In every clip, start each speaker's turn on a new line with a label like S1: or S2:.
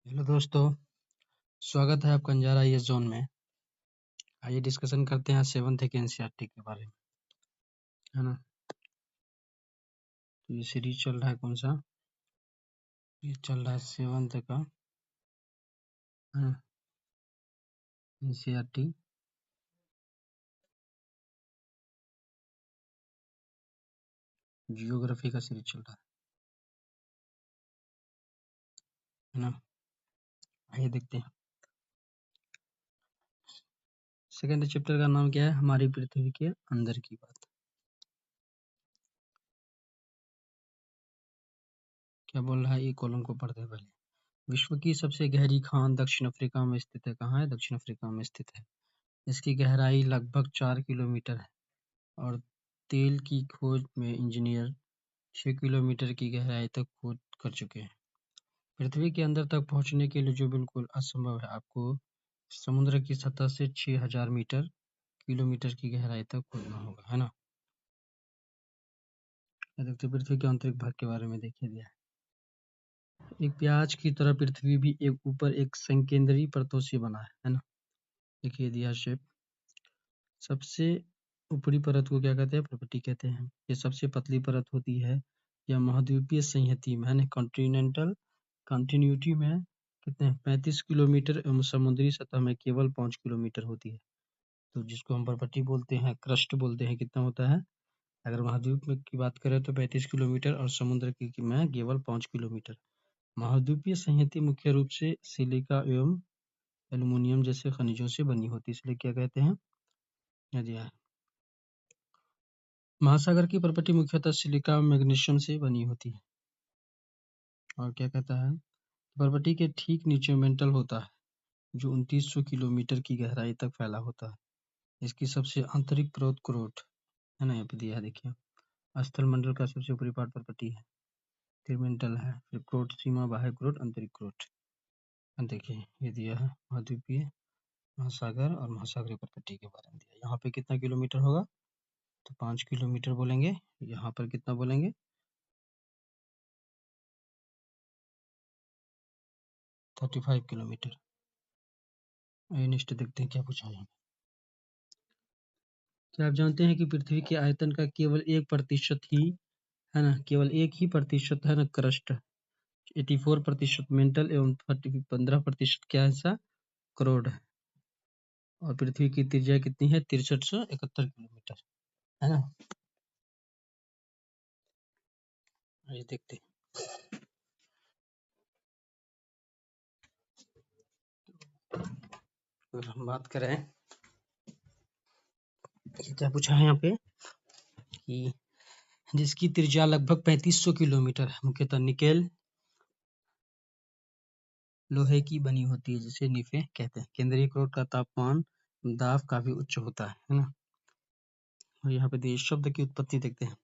S1: Hello दोस्तों, स्वागत है आपका अंजारा ये जोन में। आइए डिस्कशन करते हैं 7th के एनसीईआरटी के बारे में, है ना। तो ये सीरीज चल रहा है कौन सा? ये चल रहा है 7th का एनसीईआरटी जियोग्राफी का सीरीज चल रहा है ना। आइए देखते हैं। सेकंड चैप्टर का नाम क्या है? हमारी पृथ्वी के अंदर की बात। क्या बोल रहा है? ये कॉलम को पढ़ते हैं पहले। विश्व की सबसे गहरी खान दक्षिण अफ्रीका में स्थित है। कहाँ है? दक्षिण अफ्रीका में स्थित है। इसकी गहराई लगभग 4 किलोमीटर है और तेल की खोज में इंजीनियर 6 किलोमीटर की गहराई तक खोज कर चुके हैं। पृथ्वी के अंदर तक पहुंचने के लिए जो बिल्कुल असंभव है, आपको समुद्र की सतह से 6000 किलोमीटर की गहराई तक खोदना होगा, है ना। देखते पृथ्वी के आंतरिक भाग के बारे में देखिए दिया है। एक प्याज की तरह पृथ्वी भी एक ऊपर एक संकेंद्री परतों से बना है ना। देखिए दिया शेप। सबसे ऊपरी परत को क्या कहते हैं? पर्वतीय कहते हैं। ये सबसे पतली परत होती है। यह महाद्वीपीय संहति में है, कॉन्टिनेंटल कंटिन्यूटी में कितने 35 किलोमीटर एवं समुद्री सतह में केवल 5 किलोमीटर होती है। तो जिसको हम पर्वतीय बोलते हैं, क्रस्ट बोलते हैं, कितना होता है? अगर महाद्वीप में की बात करें तो 35 किलोमीटर और समुद्र की में केवल 5 किलोमीटर। महाद्वीपीय संहति मुख्य रूप से सिलिका एवं एल्युमिनियम जैसे खनिजों से बनी होती है, इसलिए क्या कहते हैं? जी हाँ। महासागर की पर्वती मुख्यतः सिलिका और मैग्नीशियम से बनी होती है। और क्या कहता है? पर्वती के ठीक नीचे मेंटल होता है जो 2900 किलोमीटर की गहराई तक फैला होता है। इसकी सबसे आंतरिक परत क्रोट है ना, यहाँ पे दिया है देखिए। स्थल मंडल का सबसे ऊपरी पार्ट पर्वती है, फिर मेंटल है, फिर क्रोट सीमा, बाह्य क्रोट, आंतरिक क्रोट। देखिए ये दिया है महाद्वीपीय, महासागर और महासागरीय पर्वती के बारे में दिया। यहाँ पे कितना किलोमीटर होगा? तो 5 किलोमीटर बोलेंगे। यहाँ पर कितना बोलेंगे? 35 किलोमीटर। नेक्स्ट देखते हैं क्या पूछा है। क्या आप जानते हैं कि पृथ्वी के आयतन का केवल 1% ही, है ना, केवल 1% है ना क्रस्ट। 84% मेंटल एवं 15% क्या हिस्सा? करोड़ है। और पृथ्वी की त्रिज्या कितनी है? 6371 किलोमीटर, है ना। ये देखते हैं। अगर हम बात करें क्या पूछा है यहाँ पे कि जिसकी त्रिज्या लगभग 3500 किलोमीटर है, मुख्यतः निकेल लोहे की बनी होती है, जिसे निफे कहते हैं। केंद्रीय क्रोट का तापमान दाब काफी उच्च होता है ना। और यहाँ पे दिए शब्द की उत्पत्ति देखते हैं।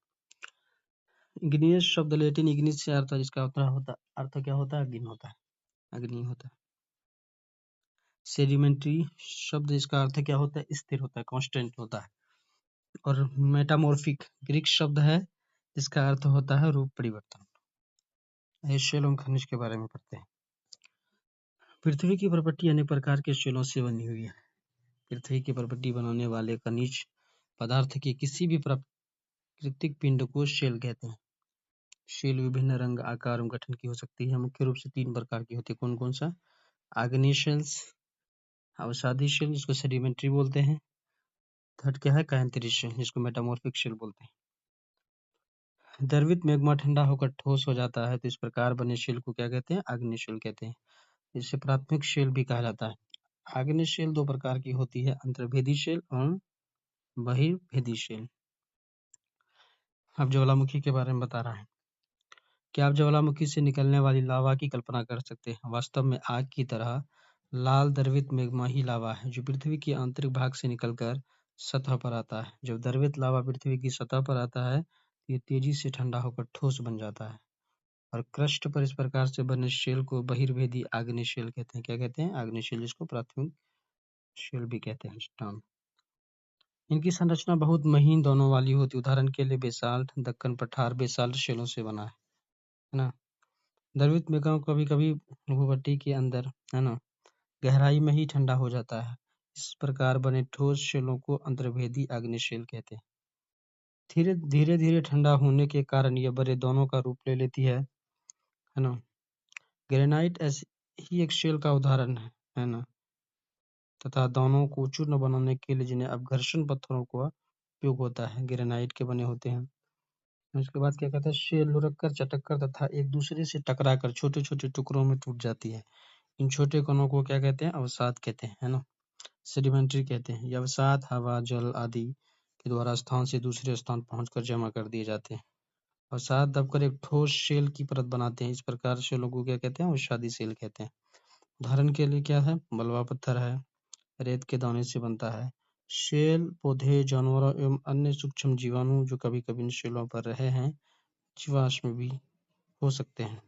S1: इग्नियस शब्द लैटिन इग्निस से अर्थ, जिसका अर्थ क्या होता है? अग्नि होता है, अग्नि होता है। सेडिमेंट्री शब्द जिसका अर्थ क्या होता है? स्थिर होता है, कांस्टेंट होता है। और मेटामॉर्फिक ग्रीक शब्द है जिसका अर्थ होता है रूप परिवर्तन। शैल एवं खनिज के बारे में पढ़ते हैं। पृथ्वी की प्रॉपर्टी अनेक प्रकार के शैलों से बनी हुई है। पृथ्वी की प्रॉपर्टी बनाने वाले खनिज पदार्थ के किसी भी प्राकृतिक पिंड को शैल कहते हैं। शैल विभिन्न रंग, आकार एवं गठन की हो सकती है। मुख्य रूप से 3 प्रकार की होती है। कौन कौन सा? आग्नेय शेल्स, अवसादी शेल जिसको सेडिमेंट्री बोलते हैं। थर्ड क्या है? कायांतरी शेल जिसको मेटामॉर्फिक शेल बोलते हैं। द्रवित मैग्मा ठंडा होकर ठोस हो जाता है तो इस प्रकार बने शेल को क्या कहते हैं? आग्नेय शेल कहते हैं। इसे प्राथमिक शेल भी कहा जाता है। आग्नेय शेल 2 प्रकार की होती है, अंतर्भेदी शेल और बहिर्भेदी शेल। अब ज्वालामुखी के बारे में बता रहा है। क्या आप ज्वालामुखी से निकलने वाली लावा की कल्पना कर सकते हैं? वास्तव में आग की तरह लाल द्रवित मैग्मा ही लावा है जो पृथ्वी के आंतरिक भाग से निकलकर सतह पर आता है। जब द्रवित लावा पृथ्वी की सतह पर आता है तो ये तेजी से ठंडा होकर ठोस बन जाता है और क्रस्ट पर इस प्रकार से बने शेल को बहिर्भेदी आग्नेय शेल कहते हैं। क्या कहते हैं? आग्नेय शेल, जिसको प्राथमिक शेल भी कहते हैं टर्म। इनकी संरचना बहुत महीन दोनों वाली होती है। उदाहरण के लिए बेसाल्ट, दक्कन पठार बेसाल्ट शेलों से बना है ना। द्रवित मैग्मा कभी कभी भूपट्टी के अंदर, है ना, गहराई में ही ठंडा हो जाता है। इस प्रकार बने ठोस शेलों को अंतर्भेदी आग्नेय शेल कहते हैं। धीरे धीरे ठंडा होने के कारण यह बड़े दानों का रूप ले लेती है ना। ग्रेनाइट ऐसी ही एक शेल का उदाहरण है ना, तथा दानों को चूर्ण बनाने के लिए जिन्हें अपघर्षण पत्थरों का उपयोग होता है, ग्रेनाइट के बने होते हैं। उसके बाद क्या कहते हैं, शेल लुढ़क कर, चटक कर तथा एक दूसरे से टकराकर छोटे छोटे टुकड़ों में टूट जाती है। इन छोटे कणों को क्या कहते हैं, अवसाद कहते हैं, है ना, सेडिमेंट्री कहते हैं। ये अवसाद हवा, जल आदि के द्वारा स्थान से दूसरे स्थान पहुंचकर जमा कर दिए जाते हैं। अवसाद दबकर एक ठोस शेल की परत बनाते हैं। इस प्रकार शेलों को क्या कहते हैं, अवसादी शेल कहते हैं। उदाहरण के लिए क्या है, बलुआ पत्थर है, रेत के दाने से बनता है। शेल पौधे, जानवरों एवं अन्य सूक्ष्म जीवाणु जो कभी कभी इन शेलों पर रहे हैं, जीवाश्म भी हो सकते हैं।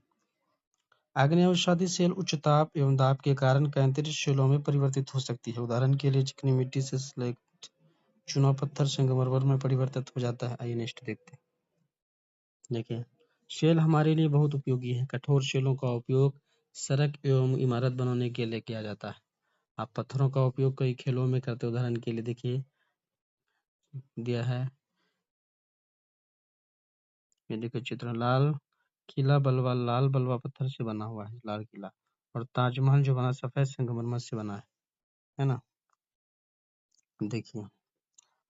S1: आग्नेय अवसादी शेल उच्च ताप एवं दाब के कारण कैंतिरित शेलों में परिवर्तित हो सकती है। उदाहरण के लिए चिकनी मिट्टी से स्लेट, चूना पत्थर संगमरमर में परिवर्तित हो जाता है। आइए नेक्स्ट देखते हैं। देखिए, शेल हमारे लिए बहुत उपयोगी है। कठोर शेलों का उपयोग सड़क एवं इमारत बनाने के लिए किया जाता है। आप पत्थरों का उपयोग कई खेलों में करते हैं। उदाहरण के लिए देखिए दिया है, ये देखिए चित्र, लाल किला लाल बलुआ पत्थर से बना हुआ है, लाल किला। और ताजमहल जो बना सफेद संगमरमर से बना है ना। देखिए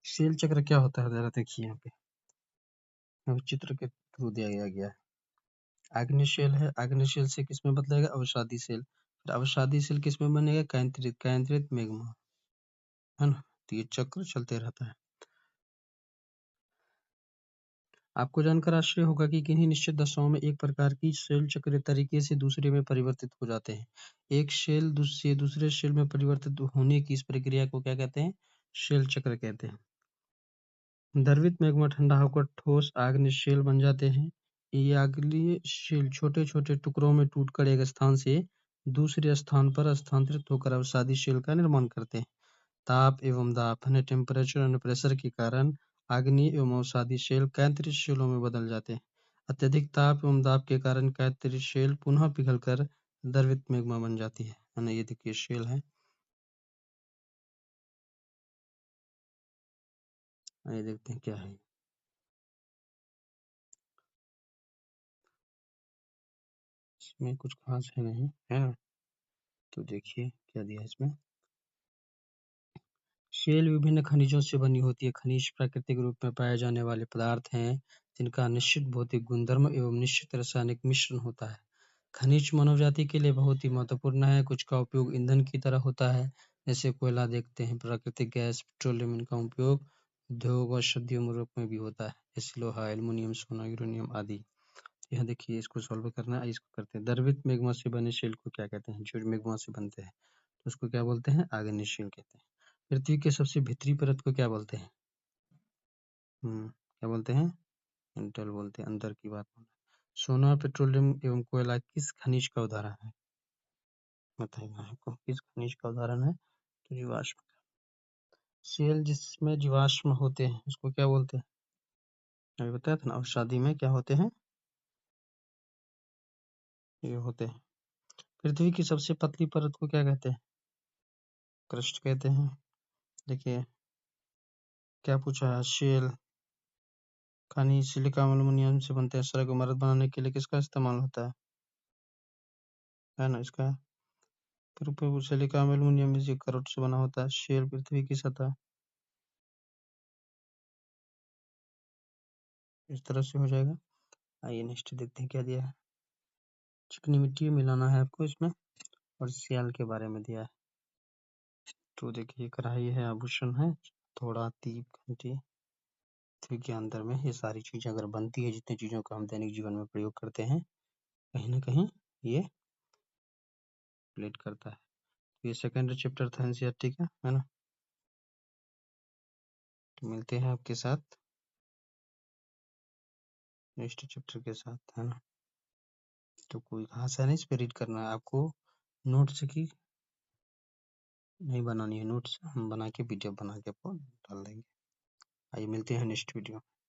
S1: शेल चक्र क्या होता है, जरा देखिए यहाँ पे, अब चित्र के थ्रू दिया गया है। आग्नेय शेल है, आग्नेय शेल से किसमें बदलेगा, अवसादी शेल। फिर अवसादी शेल किसमें बनेगा, कैंत्रित मैग्मा, है ना। तो ये चक्र चलते रहता है। आपको जानकर आश्चर्य होगा कि किन्हीं निश्चित दशाओं में एक प्रकार की शेल चक्र तरीके से दूसरे में परिवर्तित हो जाते हैं। एक शेल से दूसरे शेल में परिवर्तित होने की इस प्रक्रिया को क्या कहते हैं, शेल चक्र कहते हैं। द्रवित मैग्मा ठंडा होकर ठोस आग्नेय शेल बन जाते हैं। ये आग्नेय शेल छोटे छोटे टुकड़ों में टूटकर एक स्थान से दूसरे स्थान पर स्थानांतरित होकर अवसादी शेल का निर्माण करते हैं। ताप एवं दाब यानी टेम्परेचर एंड प्रेशर के कारण आग्नेय एवं अवसादी शेल कैंतिरित शेलों में बदल जाते हैं। अत्यधिक ताप एवं दाब के कारण कैंतिरित शेल पुनः पिघलकर द्रवित मैग्मा बन जाती है ना। ये देखिए शेल है, ये देखते हैं क्या है। इसमें कुछ खास है नहीं, है ना। तो देखिए क्या दिया है इसमें, शेल विभिन्न खनिजों से बनी होती है। खनिज प्राकृतिक रूप में पाए जाने वाले पदार्थ हैं जिनका निश्चित भौतिक गुणधर्म एवं निश्चित रासायनिक मिश्रण होता है। खनिज मानव जाति के लिए बहुत ही महत्वपूर्ण है। कुछ का उपयोग ईंधन की तरह होता है, जैसे कोयला देखते हैं, प्राकृतिक गैस, पेट्रोलियम। इनका उपयोग उद्योग और औषधियों रूप में भी होता है, जैसे लोहा, एल्युमिनियम, सोना, यूरेनियम आदि। यहाँ देखिए इसको सॉल्व करना है, इसको करते हैं। द्रवित मैग्मा से बने शेल को क्या कहते हैं, जो मैग्मा से बनते हैं तो उसको क्या बोलते हैं, आग्नेय शेल कहते हैं। पृथ्वी के सबसे भीतरी परत को क्या बोलते हैं, क्या बोलते हैं, इंटेल बोलते हैं, अंदर की बात। सोना, पेट्रोलियम एवं कोयला किस खनिज का उदाहरण है, बताइए आपको किस खनिज का उदाहरण है, तो जीवाश्म। शेल जिसमें जीवाश्म होते हैं उसको क्या बोलते हैं, अभी बताया था ना, अवसादी में क्या होते हैं, ये होते हैं। पृथ्वी की सबसे पतली परत को क्या कहते हैं, क्रस्ट कहते हैं। देखिए क्या पूछा है, शेल खनिज सिलिका एल्युमिनियम से बनते हैं। सड़क इमारत बनाने के लिए किसका इस्तेमाल होता है ना, इसका। फिर सिलिका एल्युमिनियम इसी करोट से बना होता है। शेल पृथ्वी की सतह, इस तरह से हो जाएगा। आइए नेक्स्ट देखते हैं क्या दिया है। चिकनी मिट्टी मिलाना है आपको इसमें, और सियाल के बारे में दिया है। तो देखिए कढ़ाई है, आभूषण है, थोड़ा दीप, घंटी। पृथ्वी के अंदर में ये सारी चीजें अगर बनती है, जितनी चीजों का हम दैनिक जीवन में प्रयोग करते हैं, कहीं ना कहीं ये रिलेट करता है। ये सेकेंड चैप्टर था एनसीईआरटी का, है ना। तो मिलते हैं आपके साथ नेक्स्ट चैप्टर के साथ, है ना। तो कोई खास है नहीं, इस पे रीड करना है आपको। नोट्स की नहीं बनानी है, नोट्स हम बना के पीडीएफ बना के आपको डाल देंगे। आइए मिलते हैं नेक्स्ट वीडियो।